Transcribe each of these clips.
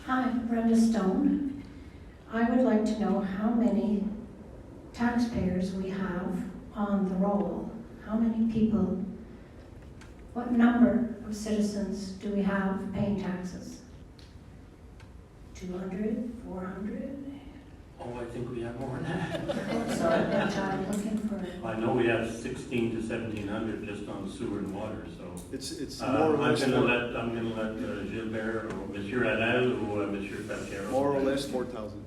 Hi, Brenda Stone. I would like to know how many taxpayers we have on the roll. How many people, what number of citizens do we have paying taxes? 200, 400? Oh, I think we have more than that. Sorry, I'm looking for. I know we have 16 to 1,700 just on sewer and water, so. It's more or less. I'm gonna let Gilbert or Monsieur Adel or Monsieur Falcero. More or less 4,000.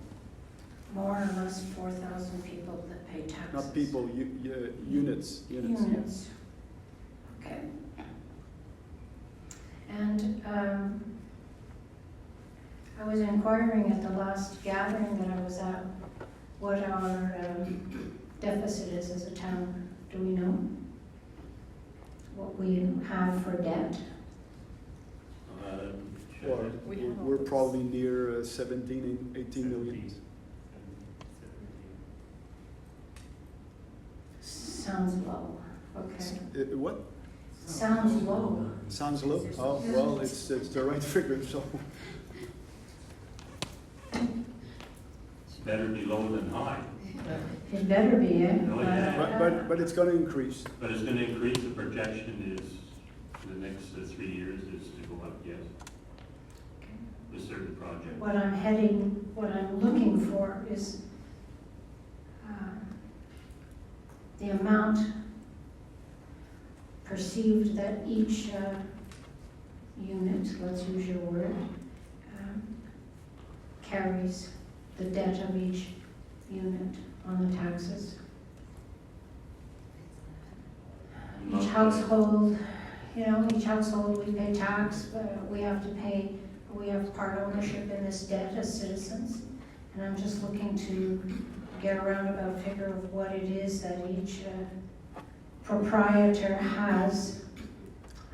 More or less 4,000 people that pay taxes. Not people, units. Units. Okay. And I was inquiring at the last gathering that I was at what our deficit is as a town. Do we know what we have for debt? Or we're probably near 17, 18 million. Sounds low. Okay. What? Sounds low. Sounds low? Oh, well, it's the right figure, so. It's better be low than high. It better be, eh? Oh, yeah. But it's gonna increase. But it's gonna increase. The projection is, for the next 3 years, is to go up, yes. With certain projects. What I'm looking for is the amount perceived that each unit, let's use your word, carries the debt of each unit on the taxes. Each household, each household we pay tax, we have part ownership in this debt as citizens. And I'm just looking to get a roundabout figure of what it is that each proprietor has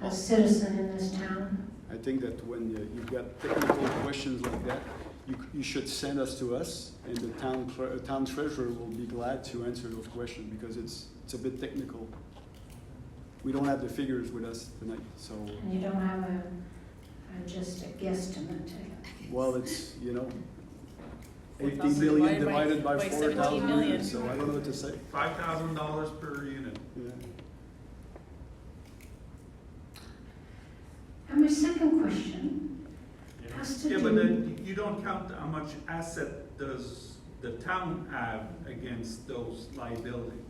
as citizen in this town. I think that when you've got technical questions like that, you should send us to us, and the town treasurer will be glad to answer those questions because it's a bit technical. We don't have the figures with us tonight, so. And you don't have just a guesstimate. Well, it's 18 million divided by 4,000 million. units, so I don't know what to say. $5,000 per unit. Yeah. And my second question has to Yeah, do. but then you don't count how much asset does the town have against those liabilities.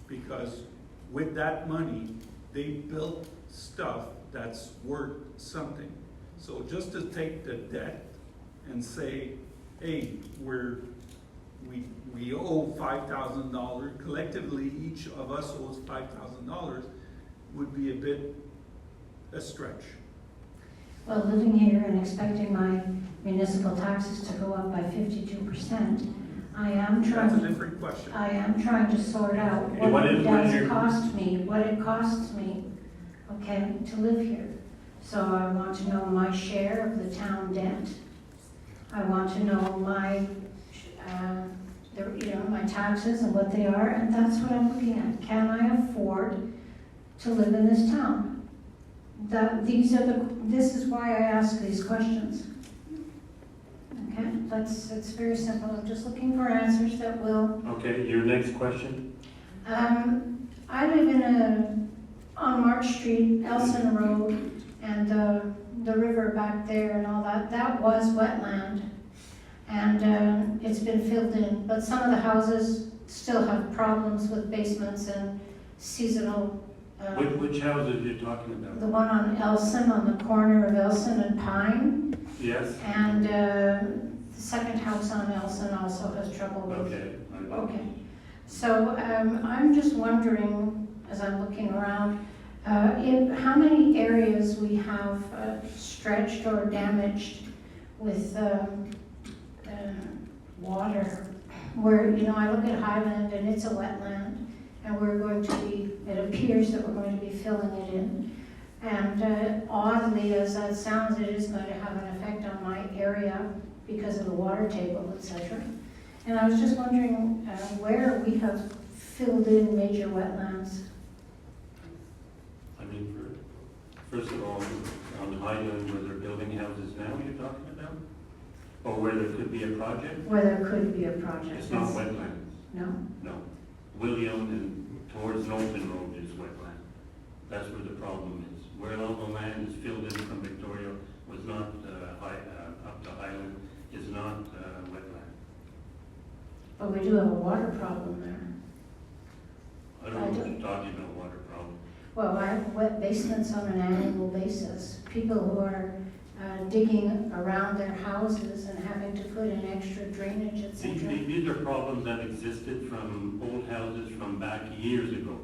Because with that money, they built stuff that's worth something. So just to take the debt and say, hey, we owe $5,000, collectively each of us owes $5,000, would be a stretch. Well, living here and expecting my municipal taxes to go up by 52%, I am That's a trying. different question. I am trying to sort out Okay, what it what does is- cost me, okay, to live here. So I want to know my share of the town debt. I want to know my, my taxes and what they are, and that's what I'm looking at. Can I afford to live in this town? This is why I ask these questions. Okay, it's very simple. I'm just looking for answers that will. Okay, your next question? I live on March Street, Elson Road, and the river back there and all that. That was wetland, and it's been filled in. But some of the houses still have problems with basements and seasonal. Which house are you talking about? The one on Elson, on the corner of Elson and Pine. Yes? And the second house on Elson also has trouble with. Okay. Okay. So I'm just wondering, as I'm looking around, in how many areas we have stretched or damaged with water. Where, I look at Highland and it's a wetland, and it appears that we're going to be filling it in. And oddly as that sounds, it is going to have an effect on my area because of the water table, etc. And I was just wondering where we have filled in major wetlands. I mean, first of all, on Highland, where they're building houses now, you're talking about? Or where there could be a project? where there could be a project. It's not That's- wetland, No? no. William and towards Knowlton Road is wetland. That's where the problem is. Where all the land is filled in from Victoria was not up to Highland, is not wetland. But we do have a water problem there. I don't know what you're talking about, water problem. Well, I have wet basements on an annual basis. People who are digging around their houses and having to put in extra drainage, et cetera. These are problems that existed from old houses from back years ago.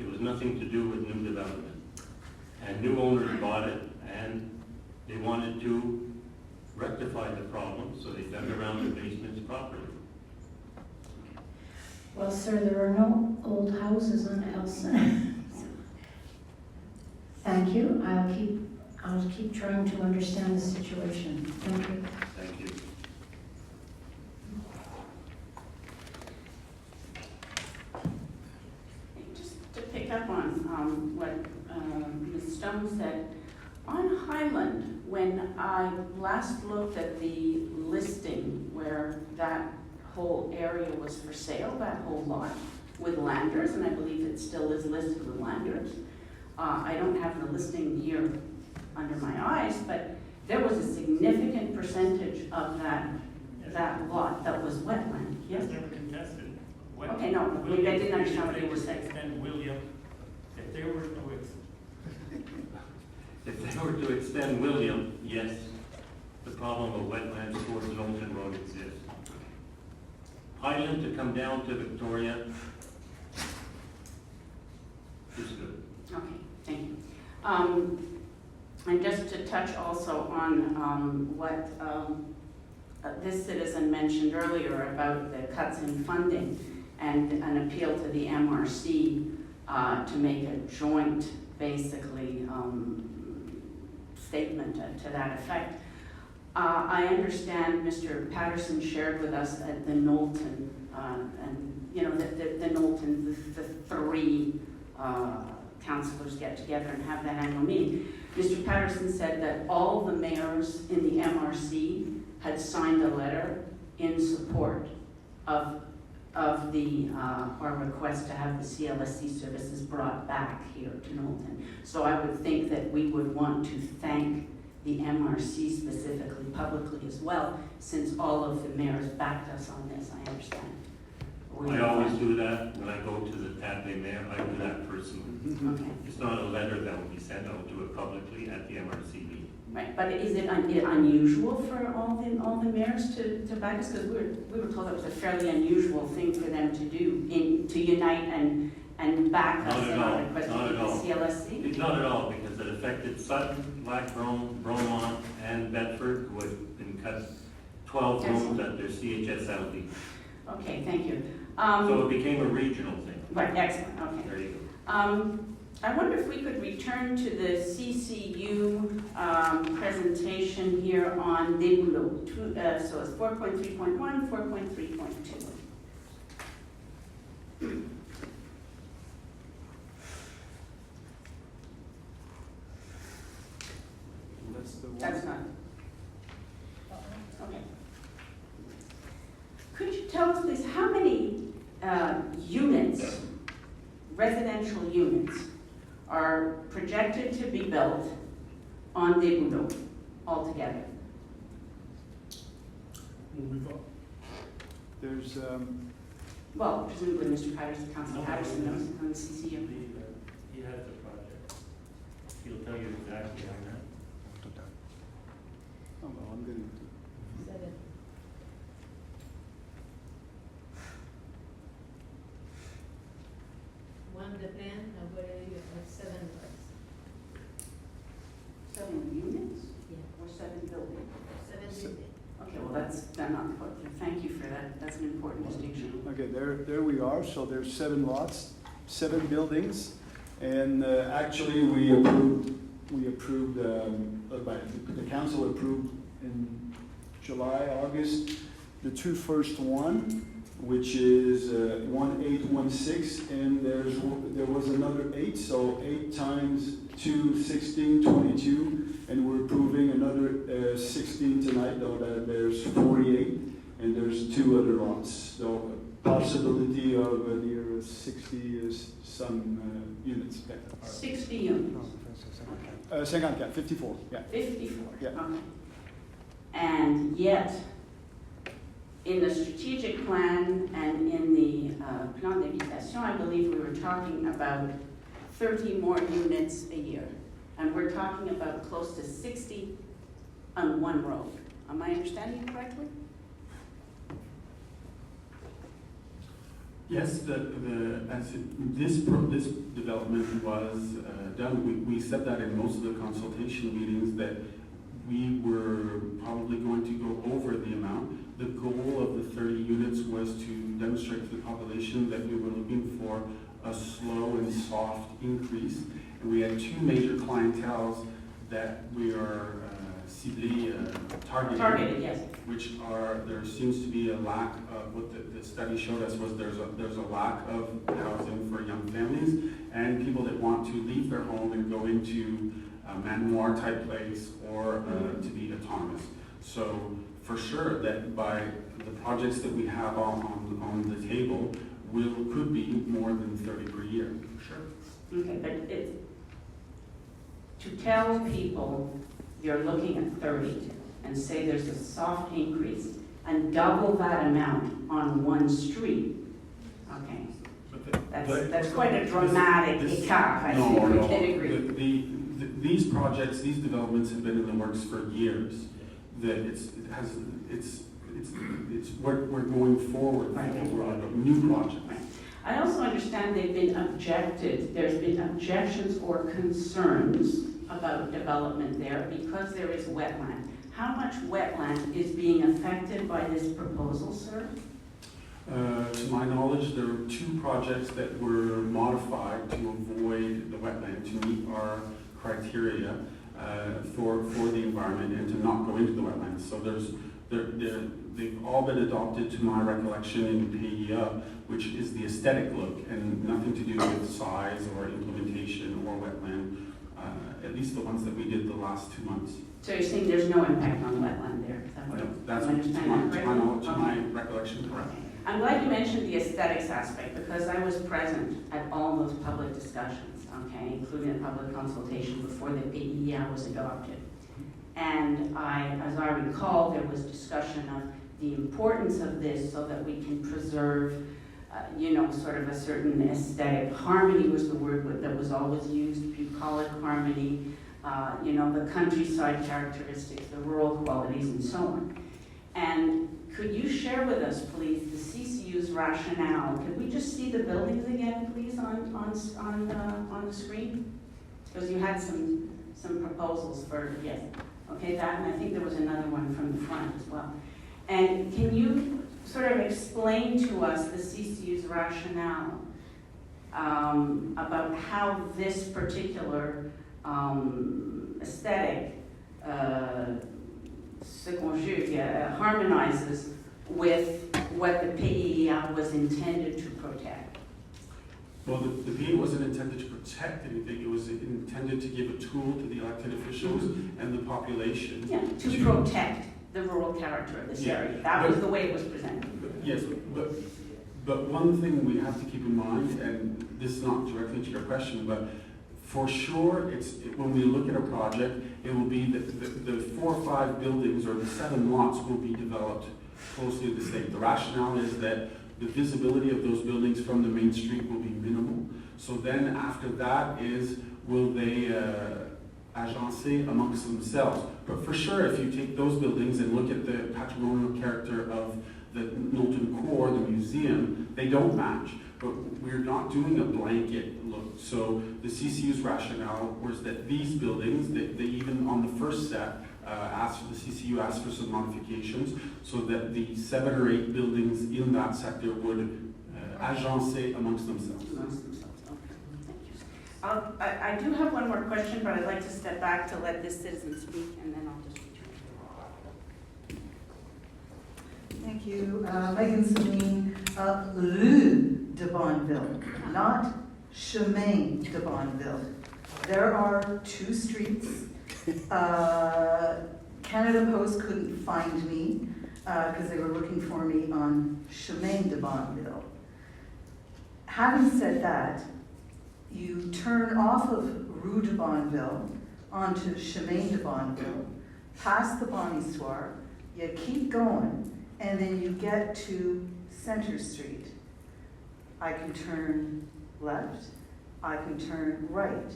It was nothing to do with new development. And new owners bought it, and they wanted to rectify the problem, so they dug around the basements properly. Well, sir, there are no old houses on Elson. Thank you. I'll keep trying to understand the situation. Thank you. Thank you. Just to pick up on what Ms. Stone said, on Highland, when I last looked at the listing where that whole area was for sale, that whole lot with landers, and I believe it still is listed with landers. I don't have the listing here under my eyes, but there was a significant percentage of that lot that was wetland, yes? It's never contested. Okay, no, maybe I didn't understand what you were saying. And William, if they were to If they were to extend William, yes, the problem of wetlands towards Knowlton Road exists. Highland to come down to Victoria is good. Okay, thank you. And just to touch also on what this citizen mentioned earlier about the cuts in funding and an appeal to the MRC to make a joint, basically, statement to that effect. I understand Mr. Patterson shared with us at the Knowlton, and you know, the Knowlton, the three councillors get together and have that annual meeting. Mr. Patterson said that all the mayors in the MRC had signed a letter in support of our request to have the CLSC services brought back here to Knowlton. So I would think that we would want to thank the MRC specifically publicly as well, since all of the mayors backed us on this, I understand. I always do that when I go to the Taipei Mayor, I do that personally. Okay, It's not a letter that will be sent, I'll do it publicly at the MRC meeting. right, but is it unusual for all the mayors to back us? Because we were told it was a fairly unusual thing for them to do, to unite and back us Not at in our all, request not to at all. the CLSC? Not at all, because it affected Sutton, Lac-Brome, Bromont, and Bedford, who had been cut 12 rooms at their CHSLD. Okay, thank you. So it became a regional thing. Right, excellent, okay. There you go. I wonder if we could return to the CCU presentation here on Déboulot. So it's 4.3.1, 4.3.2. That's the one. That's not. Okay. Could you tell us, please, how many units, residential units, are projected to be built on Déboulot altogether? There's, Well, presumably Mr. Patterson, Councilor Patterson knows on the CCU. he has the project. He'll tell you exactly on that. oh, well, I'm going to. Seven. One depend on whether you have 7 lots. 7 units Yeah, or 7 buildings? 7 Se- buildings. Okay, well, that's not important. Thank you for that. That's an important distinction. Okay, there we are. So there's 7 lots, 7 buildings, and actually we approved, the council approved in July, August, the 2 first one, which is 1816, and there was another 8, so 8 times 2, 16, 22. and we're approving another 16 tonight, though there's 48, and there's 2 other lots. So possibility of near 60 is some units. 60 units, 54, yeah. 54, Yeah. okay. And yet, in the strategic plan and in the plan d'habitation, I believe we were talking about 30 more units a year. And we're talking about close to 60 on one road. Am I understanding you correctly? Yes, this development was done. We said that in most of the consultation meetings that we were probably going to go over the amount. The goal of the 30 units was to demonstrate to the population that we were looking for a slow and soft increase. And we had 2 major clienteles that we are targeting. Targeted, yes. Which are, there seems to be a lack of, what the study showed us was there's a lack of housing for young families and people that want to leave their home and go into a manoir type place or to be autonomous. So for sure that by the projects that we have on the table could be more than 30 per year, for sure. Okay, but to tell people you're looking at 30 and say there's a soft increase and double that amount on one street, okay, that's quite a dramatic écart, I think we can agree. These projects, these developments have been in the works for years. That we're going forward for a new project. Right. I also understand there's been objections or concerns about development there because there is wetland. How much wetland is being affected by this proposal, sir? To my knowledge, there are 2 projects that were modified to avoid the wetland, to meet our criteria for the environment and to not go into the wetlands. So they've all been adopted, to my recollection, in PIA, which is the aesthetic look and nothing to do with size or implementation or wetland, at least the ones that we did the last 2 months. So you're saying there's no impact on wetland there? Is that what That's I'm understanding correctly? to my recollection, correct. Okay. I'm glad you mentioned the aesthetics aspect because I was present at all those public discussions, okay, including a public consultation before the PIA was adopted. And as I recall, there was discussion of the importance of this so that we can preserve, sort of a certain aesthetic harmony was the word that was always used, bucolic harmony, the countryside characteristics, the rural qualities, and so on. And could you share with us, please, the CCU's rationale? Could we just see the buildings again, please, on the screen? Because you had some proposals for, yes. Okay, that, and I think there was another one from the front as well. And can you sort of explain to us the CCU's rationale about how this particular aesthetic harmonizes with what the PIA was intended to protect? Well, the PIA wasn't intended to protect anything. It was intended to give a tool to the elected officials and the population. Yeah, to protect the rural character of this area. That was the way it was presented. Yes, but one thing we have to keep in mind, and this is not directly to your question, but for sure, when we look at a project, it will be that the 4 or 5 buildings or the 7 lots will be developed closely the same. The rationale is that the visibility of those buildings from the main street will be minimal. So then after that will they agencer amongst themselves? But for sure, if you take those buildings and look at the patrimonial character of the Knowlton core, the museum, they don't match. But we're not doing a blanket look. So the CCU's rationale was that these buildings, they even on the first set, the CCU asked for some modifications so that the 7 or 8 buildings in that sector would agencer amongst themselves. Amongst themselves, okay. Thank you. I do have one more question, but I'd like to step back to let this citizen speak, and then I'll just return. Thank you. Megan Celine, Rue de Bonneville, not Chemin de Bonneville. There are 2 streets. Canada Post couldn't find me because they were looking for me on Chemin de Bonneville. Having said that, you turn off of Rue de Bonneville onto Chemin de Bonneville, past the Bonnissoir, you keep going, and then you get to Center Street. I can turn left, I can turn right.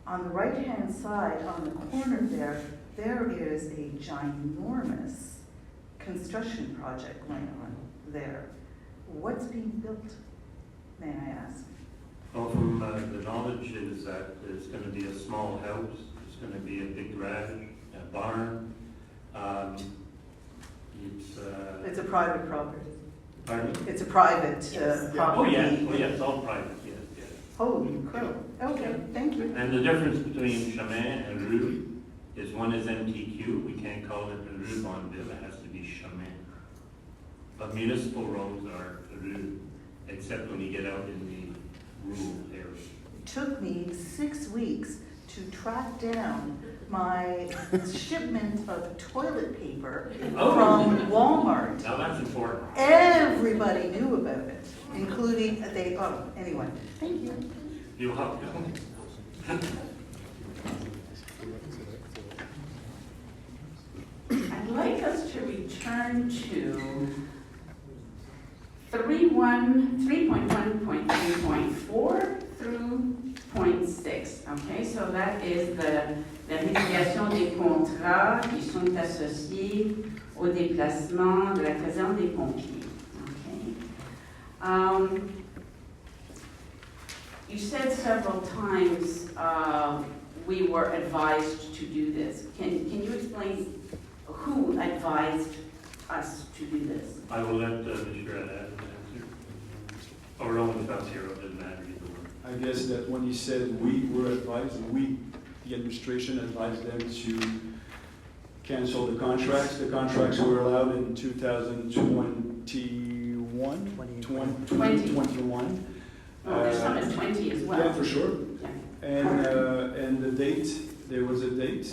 On the right-hand side, on the corner there is a ginormous construction project going on there. What's being built, may I ask? Well, from the knowledge is that it's going to be a small house, it's going to be a big garage, a barn. It's a private property. Pardon me? It's a private Oh, property. yes, all private, yes, yes. Holy crow. Okay, thank you. And the difference between Chemin and Rue is one is MTQ, we can't call it the Rue Bonneville, it has to be Chemin. But municipal roads are Rue, except when you get out in the rural area. It took me 6 weeks to track down my shipment of toilet paper Oh. from Walmart. Now that's important. Everybody knew about it, including anyway, thank you. You're welcome. I'd like us to return to 3.1.3.4 through .6. Okay, so that is la résiliation des contrats qui sont associés au déplacement de la caserne des pompiers. Okay. You said several times we were advised to do this. Can you explain who advised us to do this? I will let Mr. Haddad answer. Or Roman Fanciero, doesn't matter either one. I guess that when he said we were advised, we, the administration, advised them to cancel the contracts. The contracts were allowed in 2021? 2021. Oh, there's some at 20 as well. Yeah, for sure. Yeah. And the date, there was a date,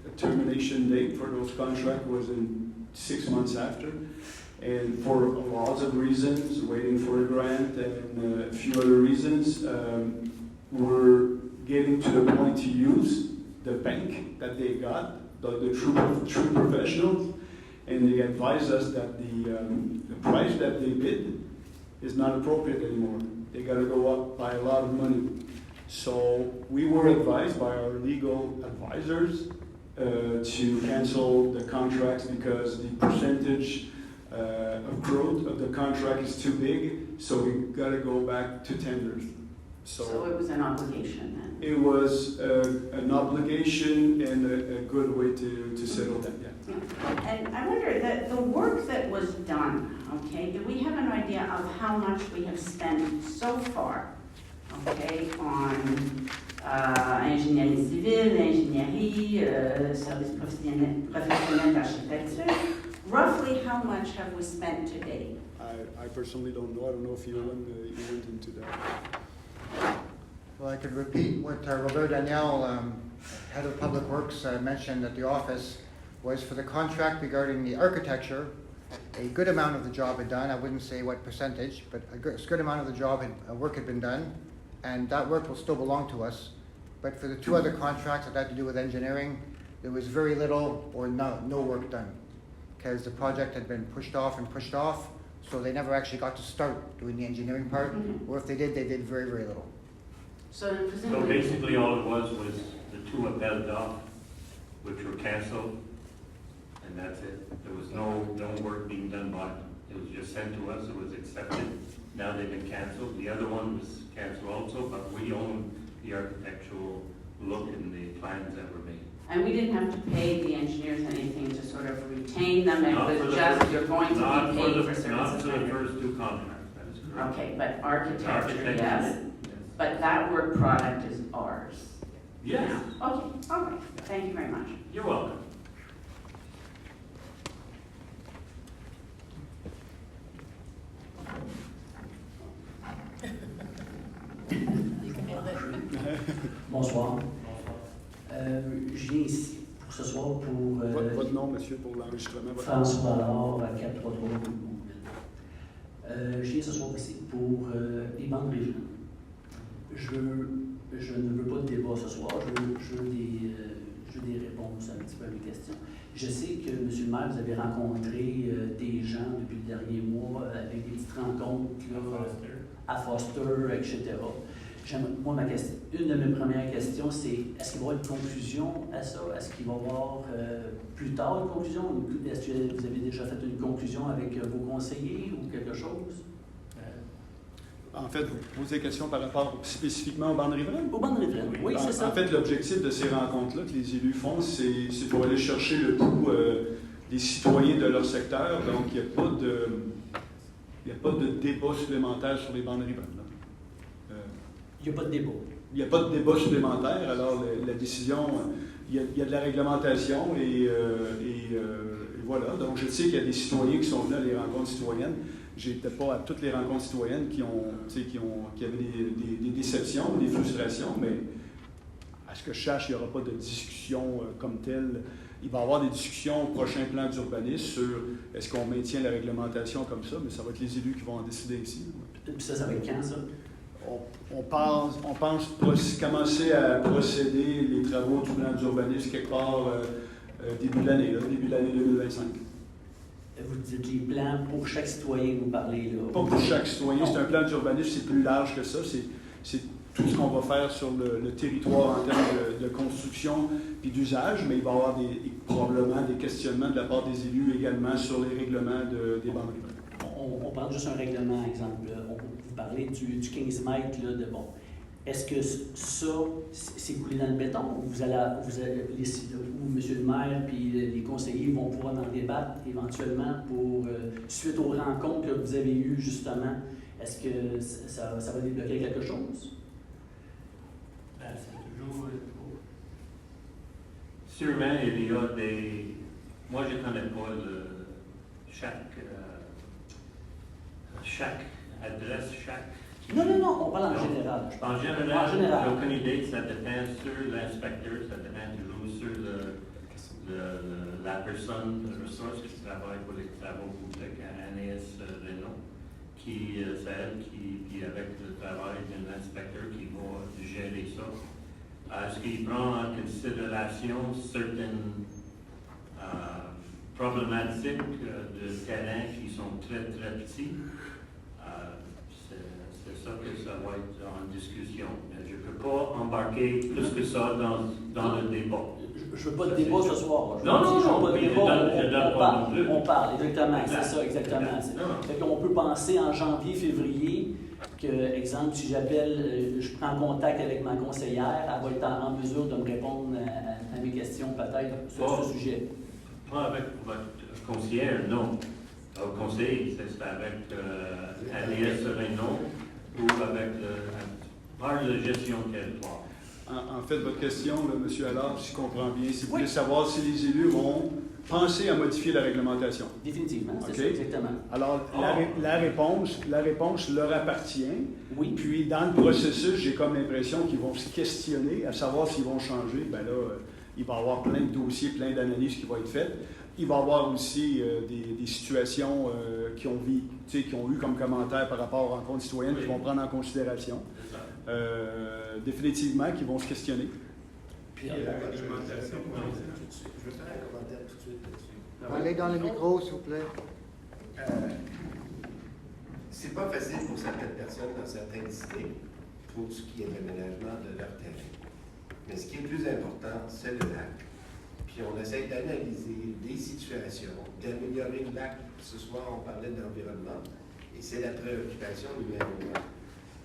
a termination date for those contracts was in 6 months after. And for lots of reasons, waiting for a grant and a few other reasons, we're getting to the point to use the bank that they got, the true professionals, and they advise us that the price that they bid is not appropriate anymore. They got to go up by a lot of money. So we were advised by our legal advisors to cancel the contracts because the percentage of growth of the contract is too big, so we got to go back to tenders. So it was an obligation then? It was an obligation and a good way to settle that, yeah. And I wonder, that the work that was done, okay, do we have an idea of how much we have spent so far, okay, on ingénierie civile, ingénierie, service professionnel d'architecture? Roughly how much have we spent to date? I personally don't know. I don't know if you went into that. Well, I could repeat what Robert Daniel, head of Public Works, mentioned at the office, was for the contract regarding the architecture, a good amount of the job had done. I wouldn't say what percentage, but a good amount of the work had been done, and that work will still belong to us. But for the two other contracts that had to do with engineering, there was very little or no work done, because the project had been pushed off, so they never actually got to start doing the engineering part, or if they did very, very little. So So presumably, basically all it was the two appels d'offres, which were canceled, and that's it. There was no work being done by them. It was just sent to us, it was accepted. Now they've been canceled. The other one was canceled also, but we own the architectural look in the plans that were made. and we didn't have to pay the engineers anything to sort of retain them, it Not for was the just, first- you're going to be Not paid for for services the rendered. first two contracts, that is correct. Okay, but architecture, Architecture, yes, yes. but that work product is ours. Yes, Okay, all right, thank you very much. you're welcome. Bonsoir. Je viens ici ce soir pour Votre nom, monsieur, pour l'enregistrement. Votre François Allard à 433 je viens ce soir ici pour les bandes riveraines. Je ne veux pas de débat ce soir, je veux des réponses un petit peu à mes questions. Je sais que, M. le maire, vous avez rencontré des gens depuis le dernier mois avec des petites rencontres là, à Foster, etc. Moi, une de mes premières questions, c'est est-ce qu'il va y avoir une conclusion à ça? Est-ce qu'il va y avoir plus tard une conclusion? Est-ce que vous avez déjà fait une conclusion avec vos conseillers ou quelque chose? En fait, vous posez des questions par rapport spécifiquement aux bandes riveraines? Aux bandes riveraines, oui, c'est ça. En fait, l'objectif de ces rencontres-là que les élus font, c'est pour aller chercher le pouls des citoyens de leur secteur. Donc, il n'y a pas de débat supplémentaire sur les bandes riveraines. Il n'y a pas de débat. Il n'y a pas de débat supplémentaire. Alors, la décision, il y a de la réglementation et voilà. Donc, je sais qu'il y a des citoyens qui sont venus à les rencontres citoyennes. Je n'étais pas à toutes les rencontres citoyennes qui avaient des déceptions, des frustrations, mais à ce que je sache, il n'y aura pas de discussion comme telle. Il va y avoir des discussions au prochain plan d'urbanisme sur est-ce qu'on maintient la réglementation comme ça, mais ça va être les élus qui vont en décider ici. Puis ça va être quand, ça? On pense commencer à procéder les travaux du plan d'urbanisme quelque part début de l'année 2025. Vous dites les plans pour chaque citoyen, vous parlez là? Pas pour chaque citoyen, c'est un plan d'urbanisme, c'est plus large que ça. C'est tout ce qu'on va faire sur le territoire en termes de construction et d'usage, mais il va y avoir probablement des questionnements de la part des élus également sur les règlements des bandes riveraines. On parle juste un règlement, exemple. Vous parlez du 15 mètres là, de bon. Est-ce que ça, c'est coulé dans le béton ou ou M. le maire puis les conseillers vont pouvoir en débattre éventuellement pour, suite aux rencontres que vous avez eues justement, est-ce que ça va débloquer quelque chose? C'est toujours... Sûrement, il y a des... Moi, je ne connais pas chaque adresse, Non, on parle en général. En général, il n'y a aucune idée, ça dépend sur l'inspecteur, ça dépend toujours sur la personne de ressources qui travaille pour les travaux publics à Agnès Renaud, qui c'est elle qui, avec le travail d'un inspecteur, qui va gérer ça. Est-ce qu'il prend en considération certaines problématiques de terrain qui sont très, très petits? C'est ça que ça va être en discussion. Je ne peux pas embarquer plus que ça dans le débat. Je ne veux pas de débat ce soir. On parle, exactement, c'est ça, exactement. Fait qu'on peut penser en janvier, février, que, exemple, si j'appelle, je prends contact avec ma conseillère, elle va être en mesure de me répondre à mes questions peut-être sur ce sujet. Pas avec votre conseillère, non. Au conseil, c'est avec Agnès Renaud ou avec le gestion de territoire. En fait, votre question, là, M. Allard, si je comprends bien, c'est de savoir si les élus vont penser à modifier la réglementation. Définitivement, c'est okay? ça, exactement. Alors, la réponse leur appartient. Oui. Puis, dans le processus, j'ai comme l'impression qu'ils vont se questionner à savoir s'ils vont changer. Bien là, il va y avoir plein de dossiers, plein d'analyses qui vont être faites. Il va y avoir aussi des situations qui ont eu comme commentaire par rapport aux rencontres citoyennes qu'ils vont prendre en considération. Définitivement, qu'ils vont se questionner. Puis la réglementation. Je veux faire un commentaire tout de suite là-dessus. Allez dans le micro, s'il vous plaît. C'est pas facile pour certaines personnes dans certaines cités pour ce qui est l'aménagement de leur terrain. Mais ce qui est le plus important, c'est le lac. Puis on essaie d'analyser des situations, d'améliorer le lac. Ce soir, on parlait d'environnement et c'est la préoccupation numéro 1.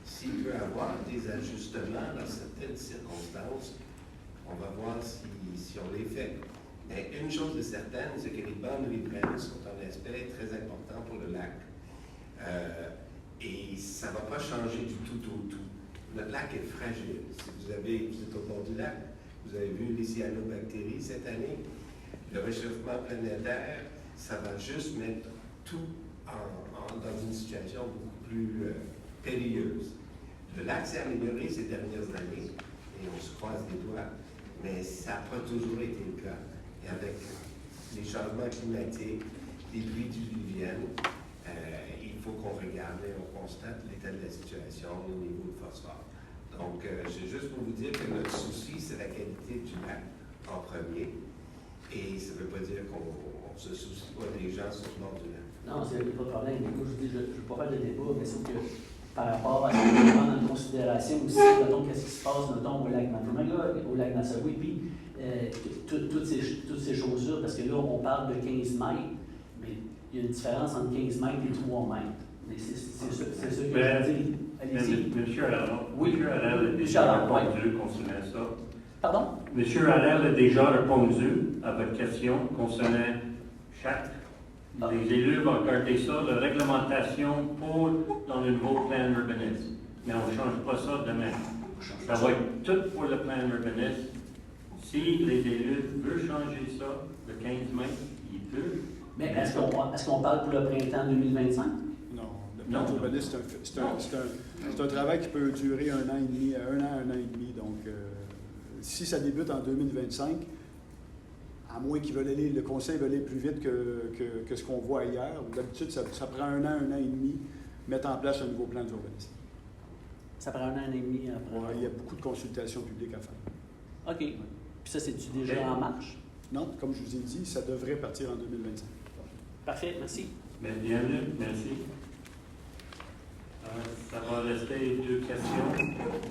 S'il peut y avoir des ajustements dans certaines circonstances, on va voir si on les fait. Mais une chose de certaine, c'est que les bandes riveraines sont un aspect très important pour le lac. Et ça ne va pas changer du tout au tout. Notre lac est fragile. Si vous êtes au bord du lac, vous avez vu les cyanobactéries cette année, le réchauffement planétaire, ça va juste mettre tout dans une situation beaucoup plus périlleuse. Le lac s'est amélioré ces dernières années, et on se croise les doigts, mais ça n'a pas toujours été le cas. Et avec les changements climatiques, les pluies diluviennes, il faut qu'on regarde et on constate l'état de la situation au niveau de phosphore. Donc, c'est juste pour vous dire que notre souci, c'est la qualité du lac en premier. Et ça ne veut pas dire qu'on ne se soucie pas des gens sur le bord du lac. Non, c'est pas de problème. Moi, je dis, je ne veux pas faire de débat, mais sauf que par rapport à ce qu'on prend en considération aussi, mettons, qu'est-ce qui se passe, mettons, au lac Matamagog, au lac Nassawi, puis toutes ces choses-là, parce que là, on parle de 15 mètres, mais il y a une différence entre 15 mètres et 3 mètres. Mais c'est ça que je dis. Allez-y. Monsieur Allaire, Oui. Monsieur Allaire a Monsieur déjà Allaire, répondu concernant ça. Pardon? Monsieur Allaire a déjà répondu à votre question concernant chaque. Les élus vont regarder ça, la réglementation pour dans le nouveau plan urbaniste. Mais on ne change pas ça demain. Ça va être tout pour le plan urbaniste. Si les élus veulent changer ça, le 15 mètres, ils peuvent. Mais est-ce qu'on parle pour le printemps 2025? Non, le plan urbaniste, c'est un travail qui peut durer 1 an et demi, 1 an et demi. Donc, si ça débute en 2025, à moins qu'ils veulent aller, le Conseil veut aller plus vite que ce qu'on voit ailleurs. D'habitude, ça prend 1 an et demi, mettre en place un nouveau plan d'urbanisme. Ça prend 1 an et demi après. Ouais, il y a beaucoup de consultations publiques à faire. OK. Puis ça, c'est-tu déjà en marche? Non, comme je vous ai dit, ça devrait partir en 2025. Parfait, merci. Bienvenue, merci. Ça va rester 2 questions,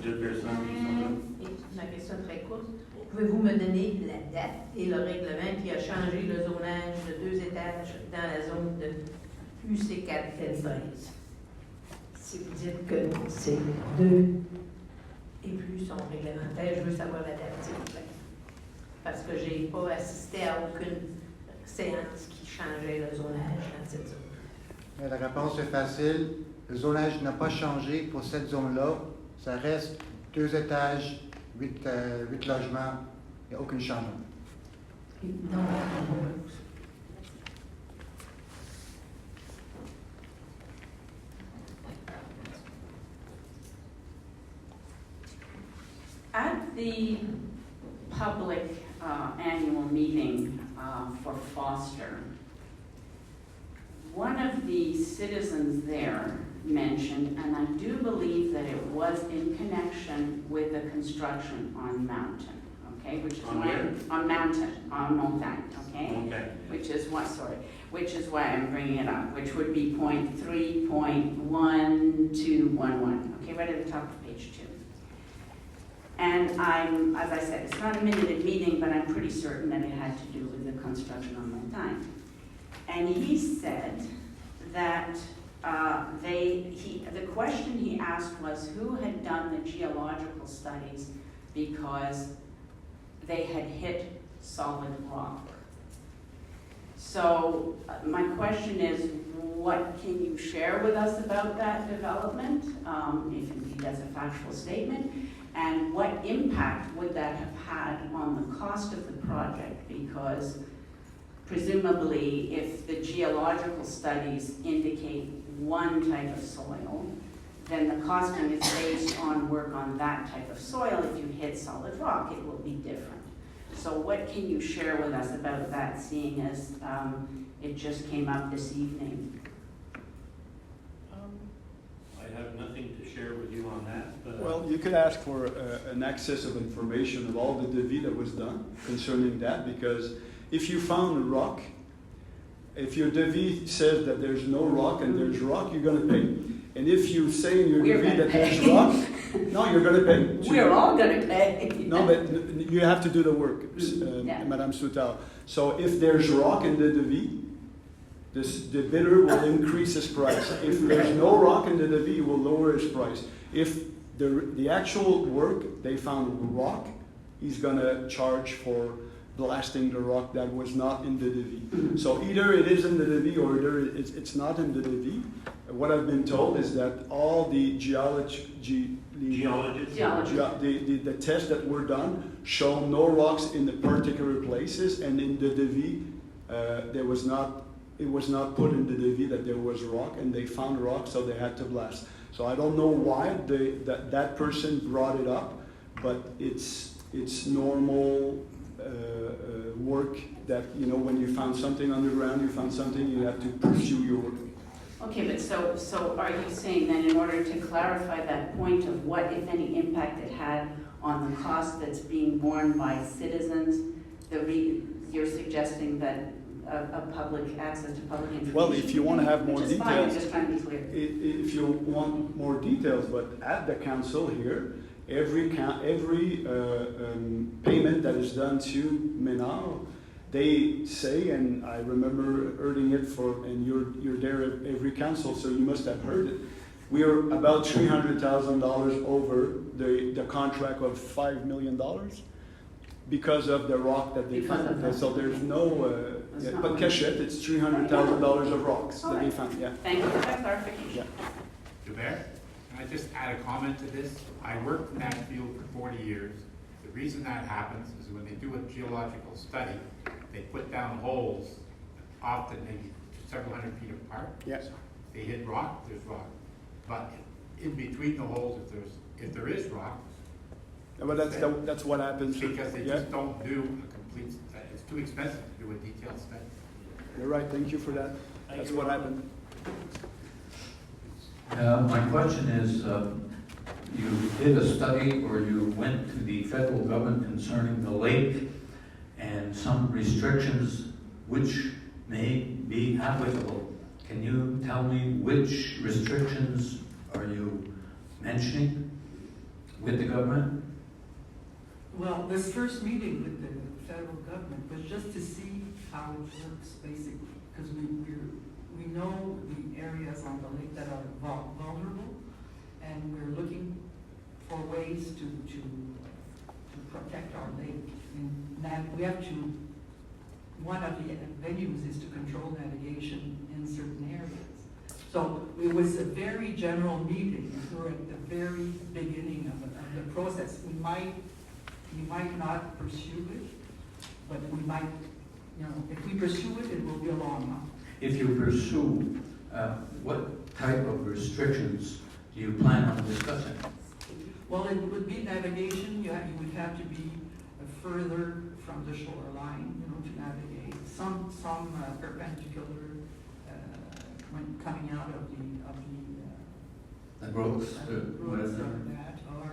2 personnes qui sont là. Et ma question très courte. Pouvez-vous me donner la date et le règlement qui a changé le zonage de 2 étages dans la zone de UC4 L13? Si vous dites que c'est 2 et plus sont réglementaires, je veux savoir la date, s'il vous plaît. Parce que je n'ai pas assisté à aucune séance qui changeait le zonage dans cette zone. La réponse est facile. Le zonage n'a pas changé pour cette zone-là. Ça reste 2 étages, 8 logements. Il n'y a aucun changement. Non, At the public annual meeting for Foster, one of the citizens there mentioned, and I do believe that it was in connection with the construction on Mountain, okay? Which is On why where? on Mountain, on Montagne, okay? Okay. Which is why I'm bringing it up, which would be point 3.1211, okay, right at the top of page 2. And as I said, it's not a minute meeting, but I'm pretty certain that it had to do with the construction on Montagne. And he said that the question he asked was who had done the geological studies because they had hit solid rock. So my question is, what can you share with us about that development, if indeed that's a factual statement, and what impact would that have had on the cost of the project? Because presumably, if the geological studies indicate one type of soil, then the costing is based on work on that type of soil. If you hit solid rock, it will be different. So what can you share with us about that, seeing as it just came up this evening? I have nothing to share with you on that. But Well, you could ask for an access of information of all the devis that was done concerning that, because if you found a rock, if your devis says that there's no rock and there's rock, you're going to pay. And if you say in your We're devis gonna that pay. there's rock, no, you're going to pay. We're all going to pay. No, but you have to do the work, Yeah. Madame Soutal. So if there's rock in the devis, the bidder will increase his price. If there's no rock in the devis, he will lower his price. If the actual work, they found rock, he's going to charge for blasting the rock that was not in the devis. So either it is in the devis or either it's not in the devis. What I've been told is that all the geologists. the tests that were done show no rocks in the particular places, and in the devis, it was not put in the devis that there was rock, and they found rock, so they had to blast. So I don't know why that person brought it up, but it's normal work that, you know, when you found something underground, you found something, you have to pursue your work. Okay, but so are you saying then in order to clarify that point of what, if any, impact it had on the cost that's being borne by citizens, you're suggesting that a public access to public information? Well, if you want to have more which is fine, I'm details, just trying to be clear. if you want more details, but at the council here, every payment that is done to Ménard, they say, and I remember hearing it and you're there at every council, so you must have heard it. We are about $300,000 over the contract of $5 million because of the rock that they found. So there's no, but cachette, it's $300,000 of rocks that they found. Yeah. Thank you for that clarification. Yeah. Hubert, can I just add a comment to this? I worked in that field for 40 years. The reason that happens is when they do a geological study, they put down holes, often maybe several hundred feet apart. Yes. They hit rock, there's rock. But in between the holes, if there is rock, But that's what happens. because they just don't do a complete, it's too expensive to do a detailed study. You're right. Thank you for that. That's what happened. My question is, you did a study or you went to the federal government concerning the lake and some restrictions which may be applicable. Can you tell me which restrictions are you mentioning with the government? Well, this first meeting with the federal government was just to see how it works, basically, because we know the areas on the lake that are vulnerable, and we're looking for ways to protect our lake. And we have to. One of the venues is to control navigation in certain areas. So it was a very general meeting. We're at the very beginning of the process. We might not pursue it, but we might, you know, if we pursue it, it will be a long one. If you pursue, what type of restrictions do you plan on discussing? Well, it would be navigation. You would have to be further from the shoreline, you know, to navigate. Some perpendicular when coming out of The brooks, roads whatever. or that, or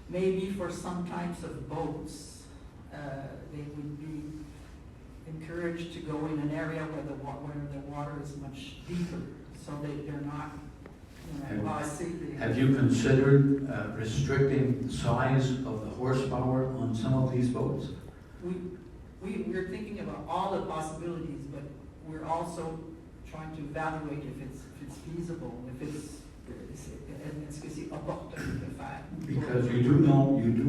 maybe for some types of boats, they would be encouraged to go in an area where the water is much deeper, so they're not, you know, Have you considered restricting the size of the horsepower on some of these boats? We're thinking about all the possibilities, but we're also trying to evaluate if it's feasible, if it's opportun de faire. Because you do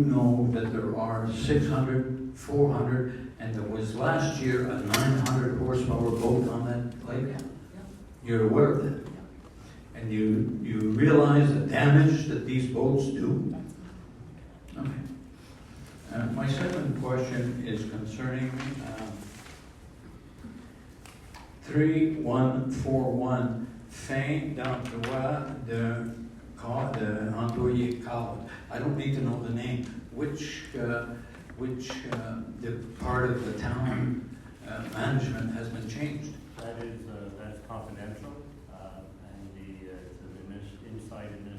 know that there are 600, 400, and there was last year a 900 horsepower boat on that lake. Yeah. You're aware of that? And you realize the damage that these boats do? Okay. My second question is concerning 3141, fin d'emploi de employé cadre. I don't need to know the name. Which the part of the town management has been changed? That's confidential, and it's an inside administration